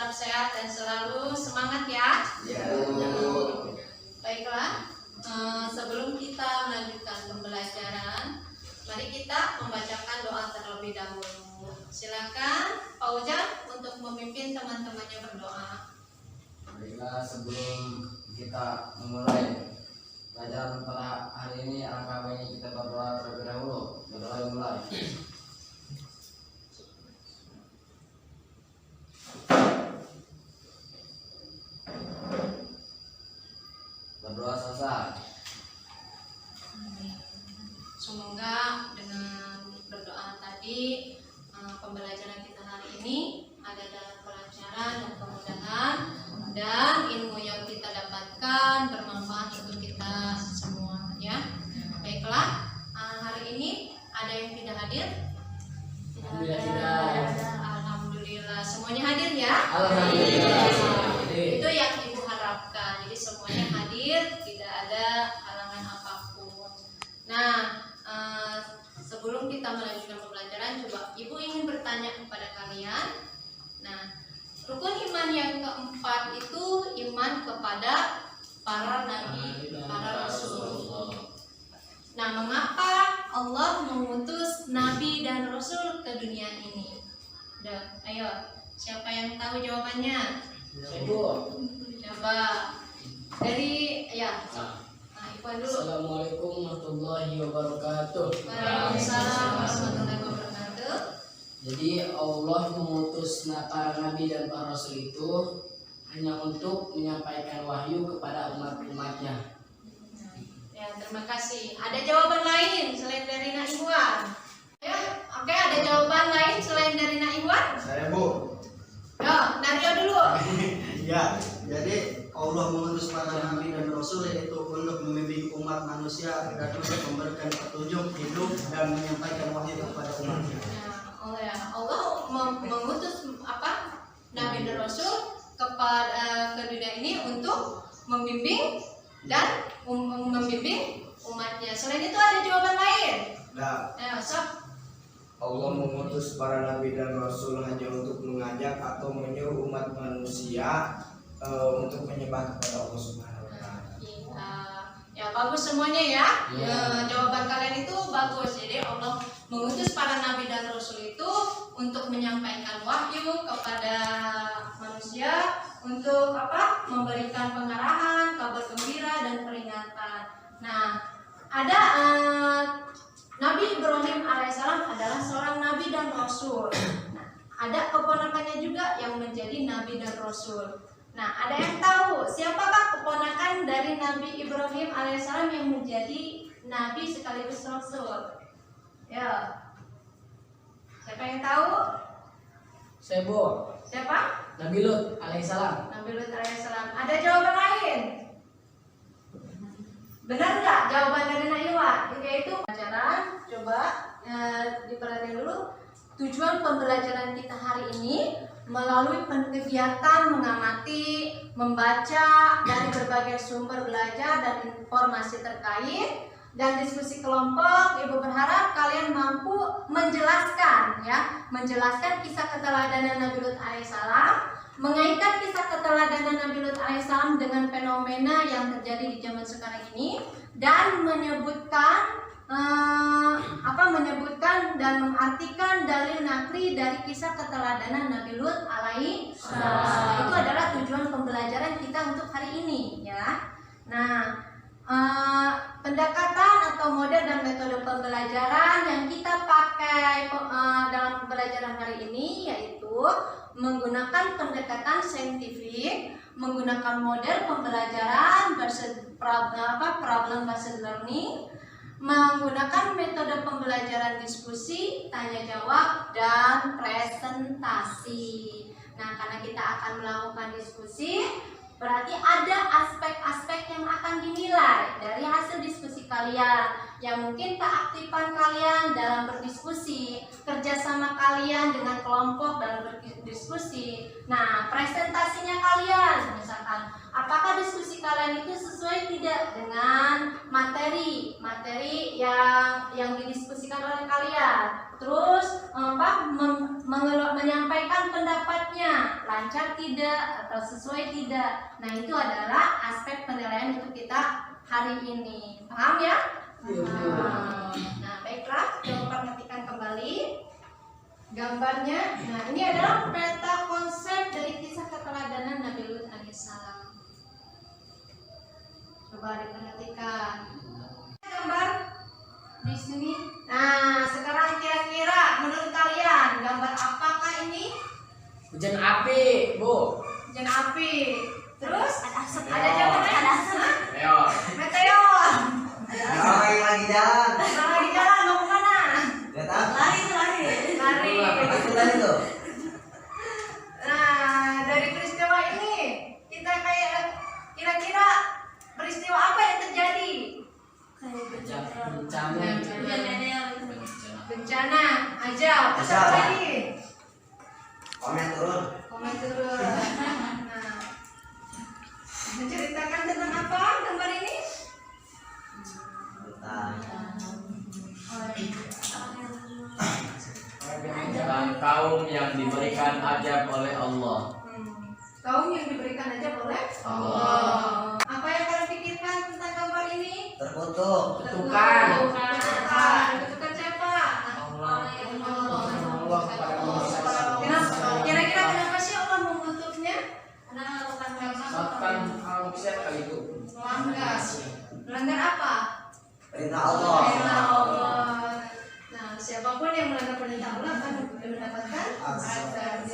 tetap sehat dan selalu semangat ya. Ya. Baiklah, sebelum kita melanjutkan pembelajaran, mari kita membacakan doa terlebih dahulu. Silakan Pak Ujang untuk memimpin teman-temannya berdoa. Baiklah, sebelum kita memulai pelajaran pada hari ini, alangkah baiknya kita berdoa terlebih dahulu. Berdoa dimulai. Berdoa selesai. Semoga dengan berdoa tadi pembelajaran kita hari ini ada dalam kelancaran dan kemudahan, dan ilmu yang kita dapatkan bermanfaat untuk kita semua ya. Baiklah, hari ini ada yang tidak hadir? Alhamdulillah tidak. Alhamdulillah semuanya hadir ya. Alhamdulillah. Itu yang Ibu harapkan. Jadi semuanya hadir, tidak ada halangan apapun. Nah, sebelum kita melanjutkan pembelajaran, coba Ibu ingin bertanya kepada kalian. Nah, rukun iman yang keempat itu iman kepada para nabi, para rasul. Nah, mengapa Allah mengutus nabi dan rasul ke dunia ini? Udah, ayo, siapa yang tahu jawabannya? Coba dari Ikhwan dulu. Assalamualaikum warahmatullahi wabarakatuh. Waalaikumsalam warahmatullahi wabarakatuh. Jadi Allah mengutus para nabi dan para rasul itu hanya untuk menyampaikan wahyu kepada umat-umatnya. Ya, terima kasih. Ada jawaban lain selain dari Nak Ikhwan? Ya, oke, ada jawaban lain selain dari Nak Ikhwan? Saya Bu. Ya, Nario dulu. Ya, jadi Allah mengutus para nabi dan rasul yaitu untuk membimbing umat manusia dan untuk memberikan petunjuk hidup dan menyampaikan wahyu kepada umatnya. Nah, Allah mengutus nabi dan rasul kepada ke dunia ini untuk membimbing dan membimbing umatnya. Selain itu ada jawaban lain? Nah, Sob. Allah mengutus para nabi dan rasul hanya untuk mengajak atau menyuruh umat manusia untuk menyembah kepada Allah Subhanahu wa taala. Iya. Ya, bagus semuanya ya. Jawaban kalian itu bagus. Jadi Allah mengutus para nabi dan rasul itu untuk menyampaikan wahyu kepada manusia, untuk memberikan pengarahan, kabar gembira dan peringatan. Nah, ada Nabi Ibrahim alaihissalam adalah seorang nabi dan rasul. Nah, ada keponakannya juga yang menjadi nabi dan rasul. Nah, ada yang tahu siapakah keponakan dari Nabi Ibrahim alaihissalam yang menjadi nabi sekaligus rasul? Ya, siapa yang tahu? Sebo, Siapa? Nabi Lut alaihissalam. Nabi Lut alaihissalam. Ada jawaban lain? Benar nggak jawaban dari Naiwa? Yaitu pelajaran. Coba diperhatikan dulu. Tujuan pembelajaran kita hari ini melalui kegiatan mengamati, membaca dari berbagai sumber belajar dan informasi terkait dan diskusi kelompok. Ibu berharap kalian mampu menjelaskan kisah keteladanan Nabi Lut alaihissalam, mengaitkan kisah keteladanan Nabi Lut alaihissalam dengan fenomena yang terjadi di zaman sekarang ini, dan menyebutkan dan mengartikan dalil nakli dari kisah keteladanan Nabi Lut alaihissalam. Itu adalah tujuan pembelajaran kita untuk hari ini ya. Nah, pendekatan atau model dan metode pembelajaran yang kita pakai dalam pembelajaran hari ini yaitu menggunakan pendekatan saintifik, menggunakan model pembelajaran problem based learning, menggunakan metode pembelajaran diskusi, tanya jawab, dan presentasi. Nah, karena kita akan melakukan diskusi, berarti ada aspek-aspek yang akan dinilai dari hasil diskusi kalian, yang mungkin keaktifan kalian dalam berdiskusi, kerjasama kalian dengan kelompok dalam berdiskusi. Nah, presentasinya kalian, misalkan, apakah diskusi kalian itu sesuai tidak dengan materi yang didiskusikan oleh kalian. Terus menyampaikan pendapatnya, lancar tidak atau sesuai tidak. Nah, itu adalah aspek penilaian untuk kita hari ini. Paham ya? Nah, baiklah, coba perhatikan kembali gambarnya. Nah, ini adalah peta konsep dari kisah keteladanan Nabi Lut alaihissalam. Coba diperhatikan gambar di sini. Nah, sekarang kira-kira menurut kalian gambar apakah ini? Hujan api, Bu. Hujan api. Terus ada asap, ada jawabannya? Ada asap. Meteor. Meteor. Orang yang lagi jalan. Orang lagi jalan mau kemana? Datang. Lari. Aku tadi tuh. Nah, dari peristiwa ini kita kayak kira-kira peristiwa apa yang terjadi? Bencana aja. Terus apa lagi? Komen turun. Komen turun. Nah, menceritakan tentang apa gambar ini? Dan kaum yang diberikan ajab oleh Allah. Kaum yang diberikan aja oleh Allah. Apa yang kalian pikirkan tentang gambar ini? Terkutuk. Kutukan. Kutukan siapa? Allah. Allah kepada manusia. Kira-kira kenapa sih Allah mengutuknya? Bahkan manusia kali itu. Melanggar apa? Perintah Allah. Perintah Allah. Nah, siapapun yang melanggar perintah Allah akan mendapatkan azab.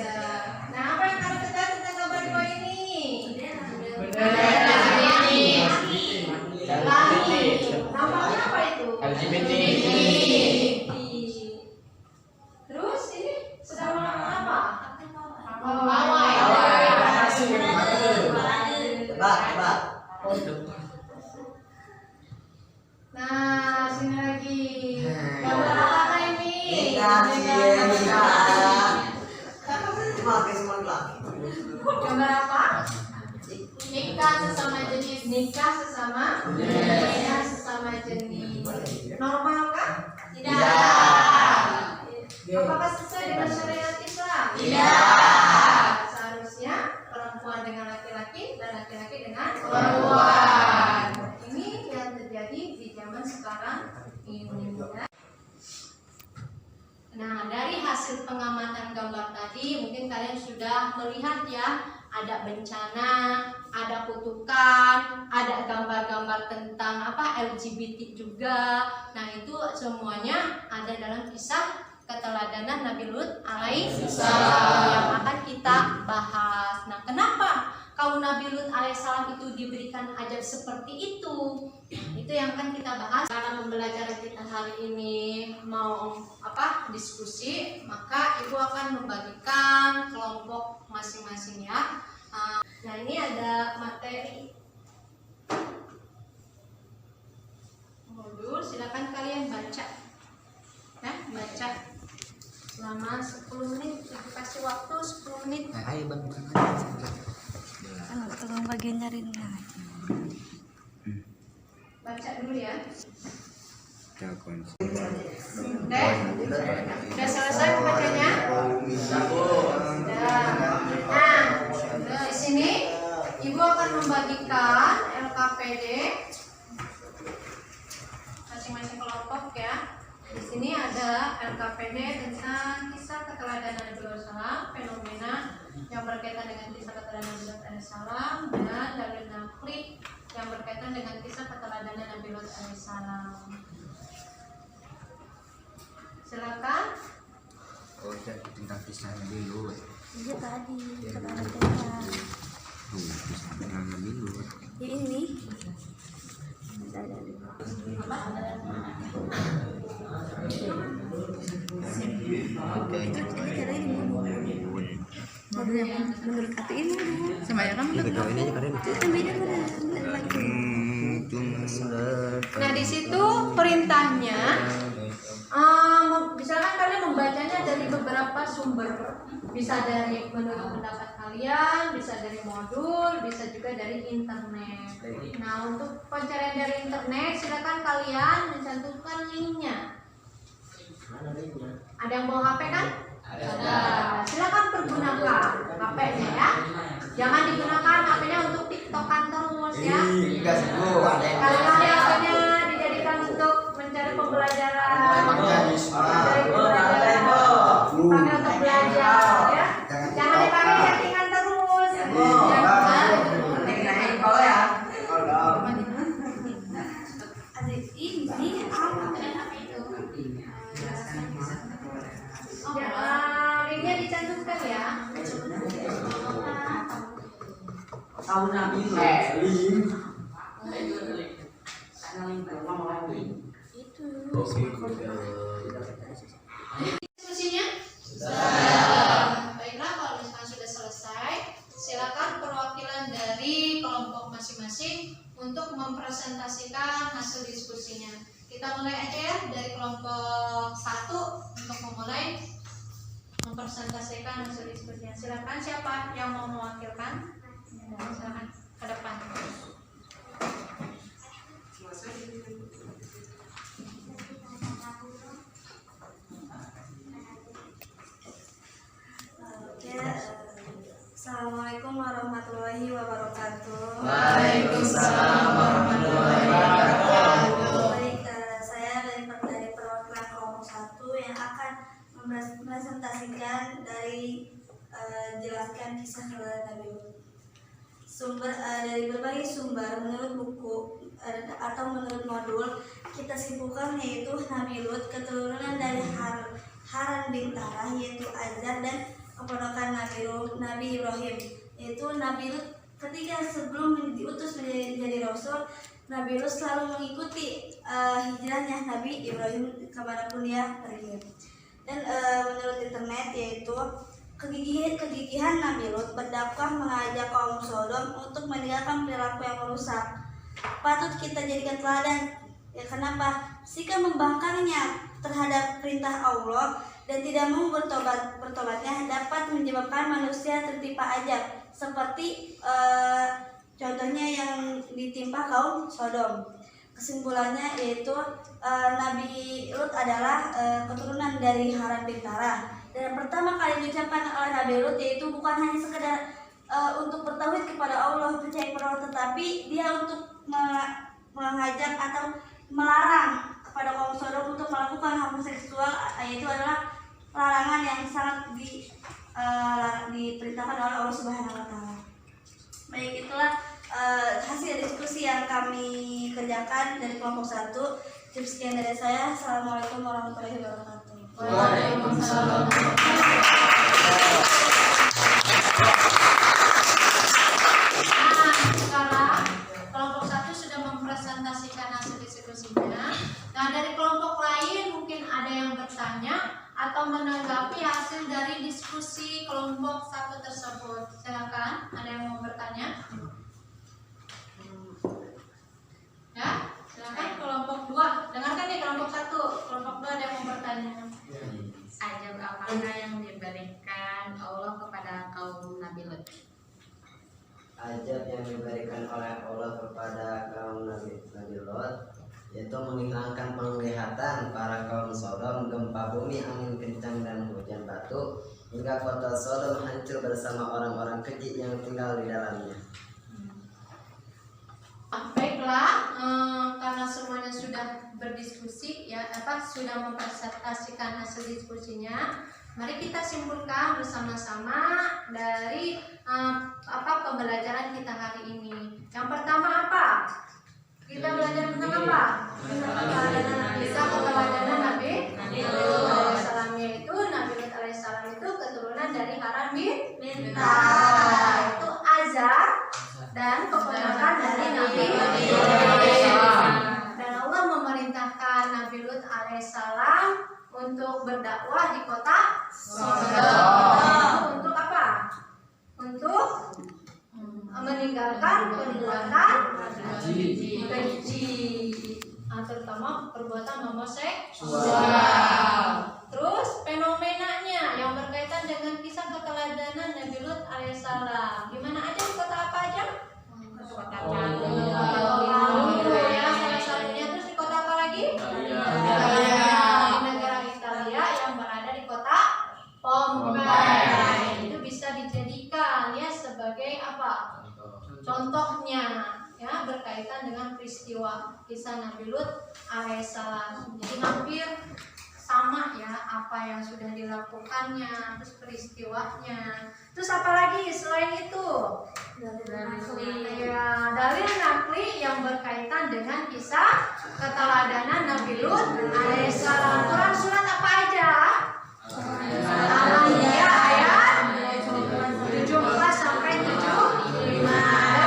Nah, apa yang kalian ketahui tentang gambar dua ini? Namanya apa itu? LGBT. Terus ini sedang melakukan apa? Tebak. Nah, sini lagi. Gambar apa ini? Cuma semua laki. Gambar apa? Nikah sesama jenis. Nikah sesama jenis. Normalkah? Tidak. Apakah sesuai dengan syariat Islam? Tidak. Seharusnya perempuan dengan laki-laki dan laki-laki dengan perempuan. Ini yang terjadi di zaman sekarang ini. Nah, dari hasil pengamatan gambar tadi mungkin kalian sudah melihat ya, ada bencana, ada kutukan, ada gambar-gambar tentang LGBT juga. Nah, itu semuanya ada dalam kisah keteladanan Nabi Lut alaihissalam yang akan kita bahas. Nah, kenapa kaum Nabi Lut alaihissalam itu diberikan ajab seperti itu? Itu yang akan kita bahas. Karena pembelajaran kita hari ini mau diskusi, maka ibu akan membagikan kelompok masing-masing ya. Nah, ini ada materi modul, silakan kalian baca ya, baca selama 10 menit. Ibu kasih waktu 10 menit. Ayo bang. Tolong bagian nyariin Baca dulu ya. Udah selesai membacanya? Nah, di sini ibu akan membagikan LKPD masing-masing kelompok ya. Di sini ada LKPD tentang kisah keteladanan Nabi Muhammad, fenomena yang berkaitan dengan kisah keteladanan Nabi Muhammad, dan dalil nakli yang berkaitan dengan kisah keteladanan Nabi Muhammad. Silakan. Tentang kisah Nabi Lut. Iya tadi kata anak Kisah tentang Nabi Lut. ya ini menurut kata ini semuanya kan menurut Ini aja kalian. itu beda lagi. Nah, di situ perintahnya misalkan kalian membacanya dari beberapa sumber, bisa dari menurut pendapat kalian, bisa dari modul, bisa juga dari internet. Nah, untuk pencarian dari internet silakan kalian mencantumkan linknya. Ada yang bawa HP kan? Ada. Silakan pergunakan HP-nya ya. Tahu Nabi Lut. Diskusinya? Baiklah, kalau misalkan sudah selesai, silakan perwakilan dari kelompok masing-masing untuk mempresentasikan hasil diskusinya. Kita mulai aja ya dari kelompok 1 untuk memulai mempresentasikan hasil diskusinya. Silakan, siapa yang mau mewakilkan? Silakan ke depan. Assalamualaikum warahmatullahi wabarakatuh. Waalaikumsalam warahmatullahi wabarakatuh. Baik, saya dari perwakilan kelompok 1 yang akan mempresentasikan dari jelaskan kisah keluarga Nabi Lut. Dari berbagai sumber menurut buku atau menurut modul kita simpulkan yaitu Nabi Lut keturunan dari Haran bin Tarah yaitu Azar dan keponakan Nabi Ibrahim, yaitu Nabi Lut ketika sebelum diutus menjadi rasul, Nabi Lut selalu mengikuti hijrahnya Nabi Ibrahim kemanapun dia pergi. Dan menurut internet yaitu kegigihan Nabi Lut berdakwah mengajak kaum Sodom untuk meninggalkan perilaku yang merusak. Patut kita jadikan teladan. Ya, kenapa? Sikap membangkangnya terhadap perintah Allah dan tidak mau bertobatnya dapat menyebabkan manusia tertimpa ajab seperti contohnya yang ditimpa kaum Sodom. Kesimpulannya yaitu Nabi Lut adalah keturunan dari Haran bin Tarah. Dan pertama kali diucapkan oleh Nabi Lut yaitu bukan hanya sekedar untuk bertauhid kepada Allah, percaya kepada Allah, tetapi dia untuk mengajak atau melarang kepada kaum Sodom untuk melakukan homoseksual, yaitu adalah larangan yang sangat diperintahkan oleh Allah Subhanahu wa taala. Baik, itulah hasil diskusi yang kami kerjakan dari kelompok 1. Cukup sekian dari saya. Assalamualaikum warahmatullahi wabarakatuh. Waalaikumsalam. Sekarang kelompok 1 sudah mempresentasikan hasil diskusinya. Nah, dari kelompok lain mungkin ada yang bertanya atau menanggapi hasil dari diskusi kelompok 1 tersebut. Silakan, ada yang mau bertanya? Ya, silakan kelompok 2. Dengarkan nih kelompok 1, kelompok 2 ada yang mau bertanya. Ajab apakah yang diberikan Allah kepada kaum Nabi Lut? Ajab yang diberikan oleh Allah kepada kaum Nabi Lut yaitu menghilangkan penglihatan para kaum Sodom, gempa bumi, angin kencang dan hujan batu hingga kota Sodom hancur bersama orang-orang keji yang tinggal di dalamnya. Baiklah, karena semuanya sudah berdiskusi ya, sudah mempresentasikan hasil diskusinya, mari kita simpulkan bersama-sama dari pembelajaran kita hari ini. Yang pertama apa? Kita belajar tentang apa? Kisah keteladanan Nabi Lut alaihissalam, yaitu Nabi Lut alaihissalam itu keturunan dari Haran bin Tarah, itu Azar dan keponakan dari Nabi Ibrahim. Dan Allah memerintahkan Nabi Lut alaihissalam untuk berdakwah di kota Sodom. Untuk apa? Untuk meninggalkan perbuatan keji, terutama perbuatan homoseksual. Terus fenomenanya yang berkaitan dengan kisah keteladanan Nabi Lut alaihissalam. Gimana aja, di kota apa aja? Kota Palu ya, salah satunya. Terus di kota apa lagi? Di negara Italia yang berada di kota Pompei. Itu bisa dijadikan ya sebagai apa? Contohnya ya, berkaitan dengan peristiwa kisah Nabi Lut alaihissalam. Jadi hampir sama ya apa yang sudah dilakukannya, terus peristiwanya. Terus apa lagi selain itu? Dalil nakli yang berkaitan dengan kisah keteladanan Nabi Lut alaihissalam. Quran surat apa aja? Al-Anbiya ayat 17 sampai 75.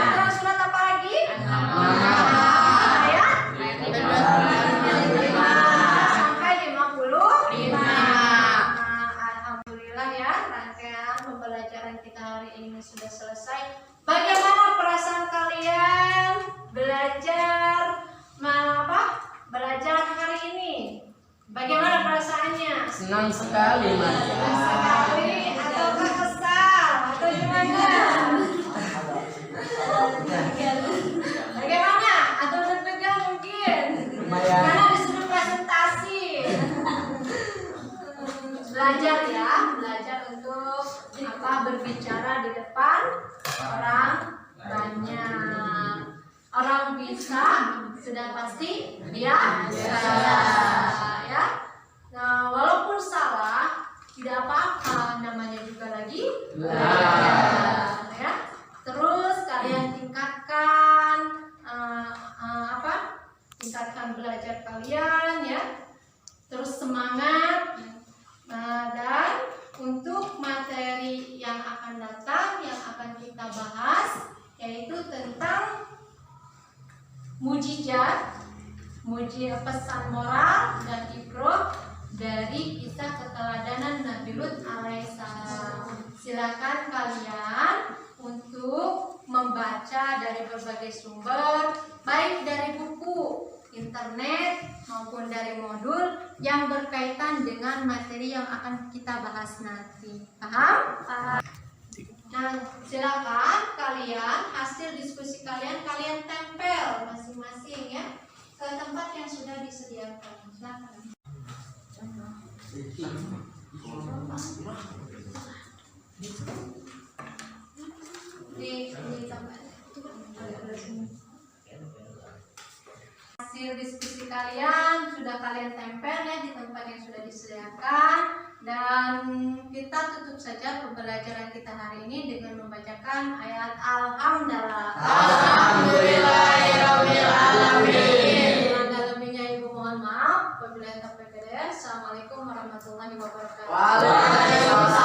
sudah selesai. Bagaimana perasaan kalian belajar belajar hari ini? Bagaimana perasaannya? Senang sekali, Mas. Senang sekali atau kesal atau gimana? Bagaimana? Atau deg-degan mungkin? Lumayan. Karena disuruh presentasi. Belajar ya, belajar untuk berbicara di depan orang banyak. Orang bisa sudah pasti biasa ya. Nah, walaupun salah tidak apa-apa, namanya juga lagi belajar ya. Terus kalian tingkatkan tingkatkan belajar kalian ya. Terus semangat. Dan untuk materi yang akan datang yang akan kita bahas yaitu tentang mujizat, pesan moral dan ibroh dari kisah keteladanan Nabi Lut alaihissalam. Silakan kalian untuk membaca dari berbagai sumber, baik dari buku, internet maupun dari modul yang berkaitan dengan materi yang akan kita bahas nanti. Paham? Nah, silakan kalian hasil diskusi kalian tempel masing-masing ya ke tempat yang sudah disediakan. Silakan. Di tempat hasil diskusi kalian sudah kalian tempel ya di tempat yang sudah disediakan, dan kita tutup saja pembelajaran kita hari ini dengan membacakan ayat Alhamdulillah. Alhamdulillahirabbil alamin. Kurang lebihnya ibu mohon maaf. Wabillahi taufiq wal hidayah. Assalamualaikum warahmatullahi wabarakatuh. Waalaikumsalam.